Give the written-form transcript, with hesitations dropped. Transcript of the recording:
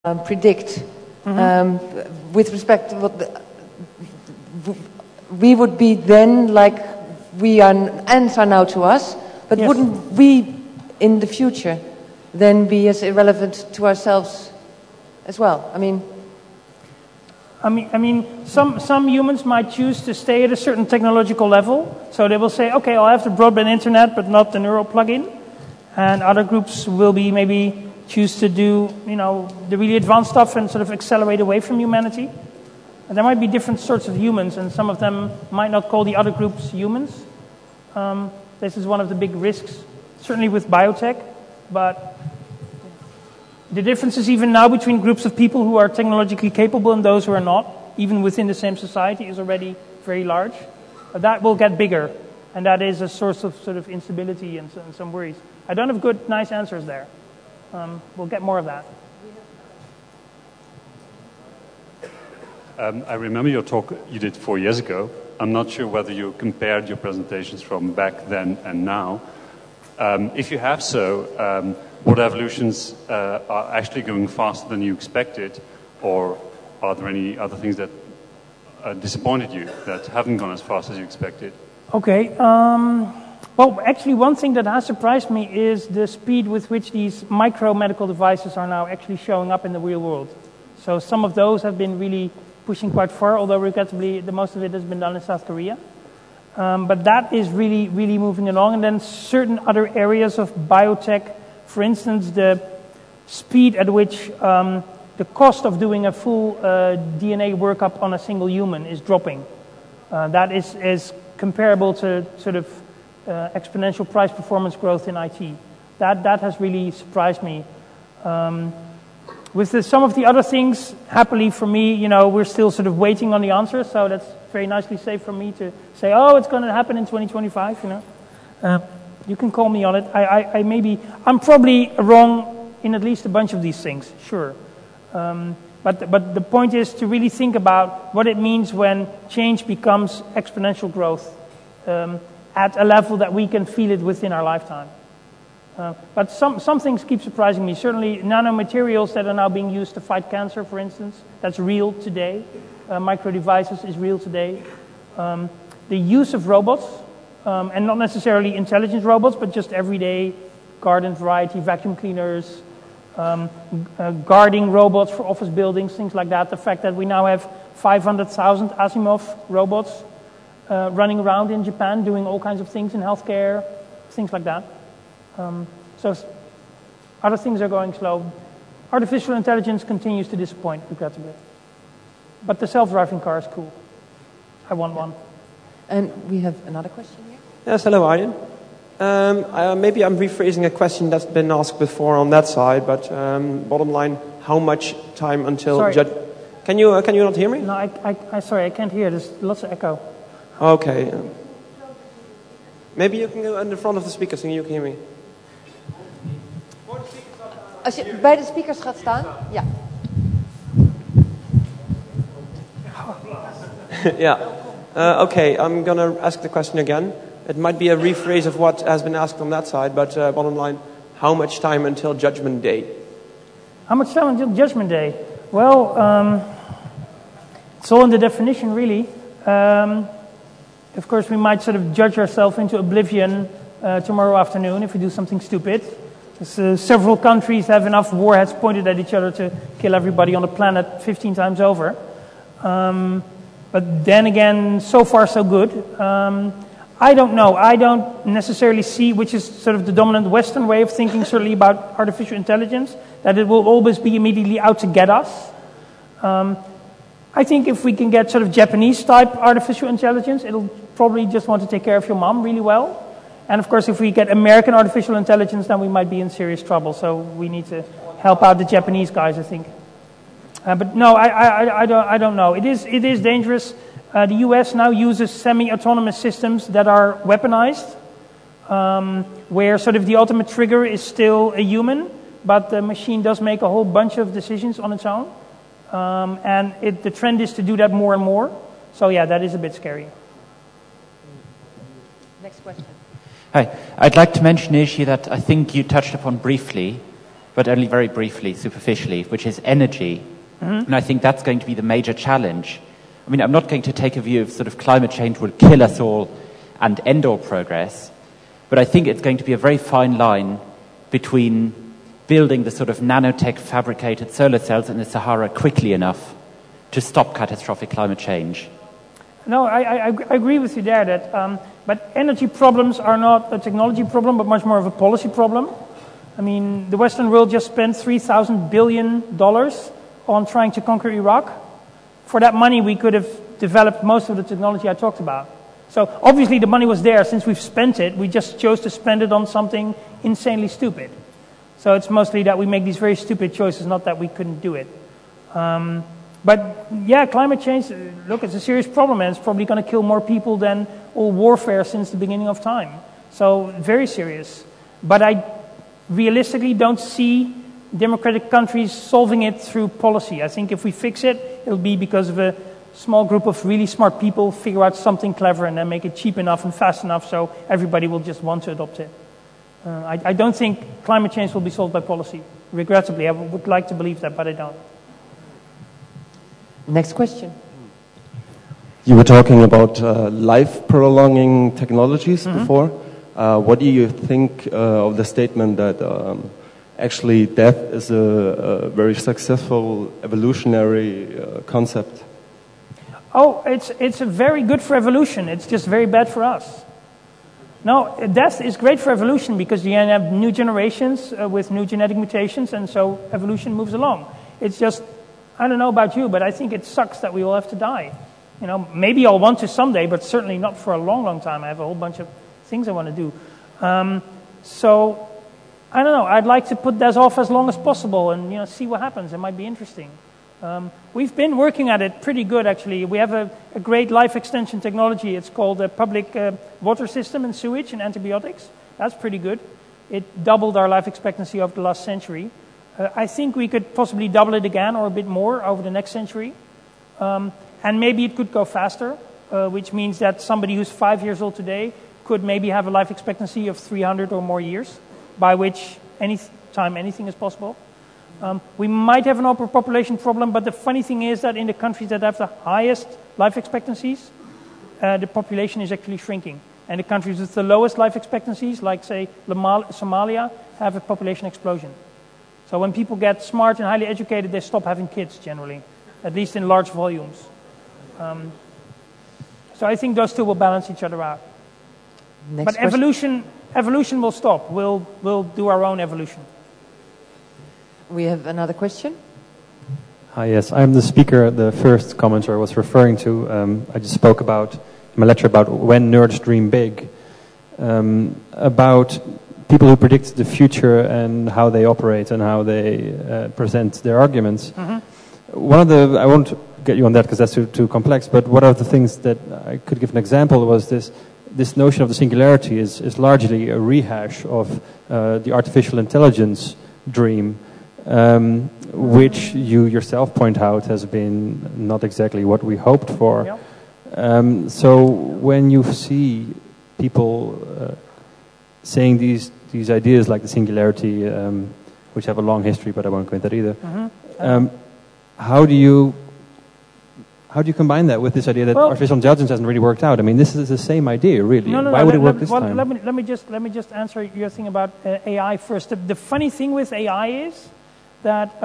predict with respect to what we would be then like we are, ants are now to us, but Yes. wouldn't we in the future then be as irrelevant to ourselves as well? I mean, some humans might choose to stay at a certain technological level, so they will say, okay, I'll have the broadband internet, but not the neural plugin. And other groups will be maybe choose to do, the really advanced stuff and sort of accelerate away from humanity. And there might be different sorts of humans, and some of them might not call the other groups humans. This is one of the big risks, certainly with biotech, but the differences even now between groups of people who are technologically capable and those who are not, even within the same society, is already very large. But that will get bigger, and that is a source of sort of instability and some worries. I don't have good, nice answers there. We'll get more of that. I remember your talk you did 4 years ago. I'm not sure whether you compared your presentations from back then and now. If you have so, what evolutions are actually going faster than you expected, or are there any other things that disappointed you, that haven't gone as fast as you expected? Okay. Well, actually, one thing that has surprised me is the speed with which these micro-medical devices are now actually showing up in the real world. So some of those have been really pushing quite far, although regrettably the most of it has been done in South Korea. But that is really, really moving along. And then certain other areas of biotech, for instance, the speed at which the cost of doing a full DNA workup on a single human is dropping. That is comparable to sort of exponential price performance growth in IT. That has really surprised me. With some of the other things, happily for me, we're still sort of waiting on the answer, so that's very nicely safe for me to say, oh, it's going to happen in 2025, You can call me on it. I'm probably wrong in at least a bunch of these things, sure. But the point is to really think about what it means when change becomes exponential growth at a level that we can feel it within our lifetime. But some things keep surprising me. Certainly nanomaterials that are now being used to fight cancer, for instance, that's real today. Micro devices is real today. The use of robots, and not necessarily intelligent robots, but just everyday garden variety vacuum cleaners, guarding robots for office buildings, things like that. The fact that we now have 500,000 Asimov robots running around in Japan doing all kinds of things in healthcare, things like that. So other things are going slow. Artificial intelligence continues to disappoint, regrettably. But the self-driving car is cool. I want one. and we have another question here. Yes, hello, Arjen. Maybe I'm rephrasing a question that's been asked before on that side, but bottom line, how much time until... Sorry. Can you not hear me? No, sorry, I can't hear. There's lots of echo. Okay. Maybe you can go in the front of the speaker so you can hear me. Als je bij de speakers gaat staan, ja. Yeah. Okay, I'm going to ask the question again. It might be a rephrase of what has been asked on that side, but bottom line, how much time until Judgment Day? How much time until Judgment Day? Well, it's all in the definition, really. Of course, we might sort of judge ourselves into oblivion tomorrow afternoon if we do something stupid. Several countries have enough warheads pointed at each other to kill everybody on the planet 15 times over. But then again, so far so good. I don't know. I don't necessarily see, which is sort of the dominant Western way of thinking, certainly about artificial intelligence, that it will always be immediately out to get us. I think if we can get sort of Japanese-type artificial intelligence, it'll probably just want to take care of your mom really well. And of course, if we get American artificial intelligence, then we might be in serious trouble. So we need to help out the Japanese guys, I think. But no, I don't know. It is dangerous. The US now uses semi-autonomous systems that are weaponized, where sort of the ultimate trigger is still a human, but the machine does make a whole bunch of decisions on its own. And the trend is to do that more and more. So yeah, that is a bit scary. Next question. Hi. I'd like to mention an issue that I think you touched upon briefly, but only very briefly, superficially, which is energy. And I think that's going to be the major challenge. I mean, I'm not going to take a view of sort of climate change will kill us all and end all progress, but I think it's going to be a very fine line between building the sort of nanotech fabricated solar cells in the Sahara quickly enough to stop catastrophic climate change. No, I agree with you there. But energy problems are not a technology problem, but much more of a policy problem. I mean, the Western world just spent $3,000 billion on trying to conquer Iraq. For that money, we could have developed most of the technology I talked about. So obviously the money was there. Since we've spent it, we just chose to spend it on something insanely stupid. So it's mostly that we make these very stupid choices, not that we couldn't do it. But yeah, climate change, look, it's a serious problem, and it's probably going to kill more people than all warfare since the beginning of time. So very serious. But I realistically don't see democratic countries solving it through policy. I think if we fix it, it'll be because of a small group of really smart people figure out something clever and then make it cheap enough and fast enough so everybody will just want to adopt it. I don't think climate change will be solved by policy. Regrettably, I would like to believe that, but I don't. Next question. You were talking about life-prolonging technologies before. What do you think of the statement that actually death is a very successful evolutionary concept? Oh, it's very good for evolution. It's just very bad for us. No, death is great for evolution because you have new generations with new genetic mutations, and so evolution moves along. It's just, I don't know about you, but I think it sucks that we all have to die. You know, maybe I'll want to someday, but certainly not for a long, long time. I have a whole bunch of things I want to do. So, I don't know. I'd like to put that off as long as possible and, see what happens. It might be interesting. We've been working at it pretty good, actually. We have a great life extension technology. It's called a public water system and sewage and antibiotics. That's pretty good. It doubled our life expectancy over the last century. I think we could possibly double it again or a bit more over the next century. And maybe it could go faster, which means that somebody who's 5 years old today could maybe have a life expectancy of 300 or more years, by which any time anything is possible. We might have an overpopulation problem, but the funny thing is that in the countries that have the highest life expectancies, the population is actually shrinking. And the countries with the lowest life expectancies, like, say, Somalia, have a population explosion. So when people get smart and highly educated, they stop having kids, generally, at least in large volumes. So I think those two will balance each other out. But evolution will stop. We'll do our own evolution. We have another question. Hi, yes, I'm the speaker, the first commenter I was referring to. I just spoke about, in my lecture, about when nerds dream big, about people who predict the future and how they operate and how they present their arguments. One of the, I won't get you on that because that's too complex, but one of the things that I could give an example was this notion of the singularity is largely a rehash of the artificial intelligence dream, which you yourself point out has been not exactly what we hoped for. Yep. So when you see people saying these ideas like the singularity, which have a long history, but I won't go into that either, how do you combine that with this idea that artificial intelligence hasn't really worked out? I mean, this is the same idea, really. Why would it work this time? Let me just answer your thing about AI first. The funny thing with AI is that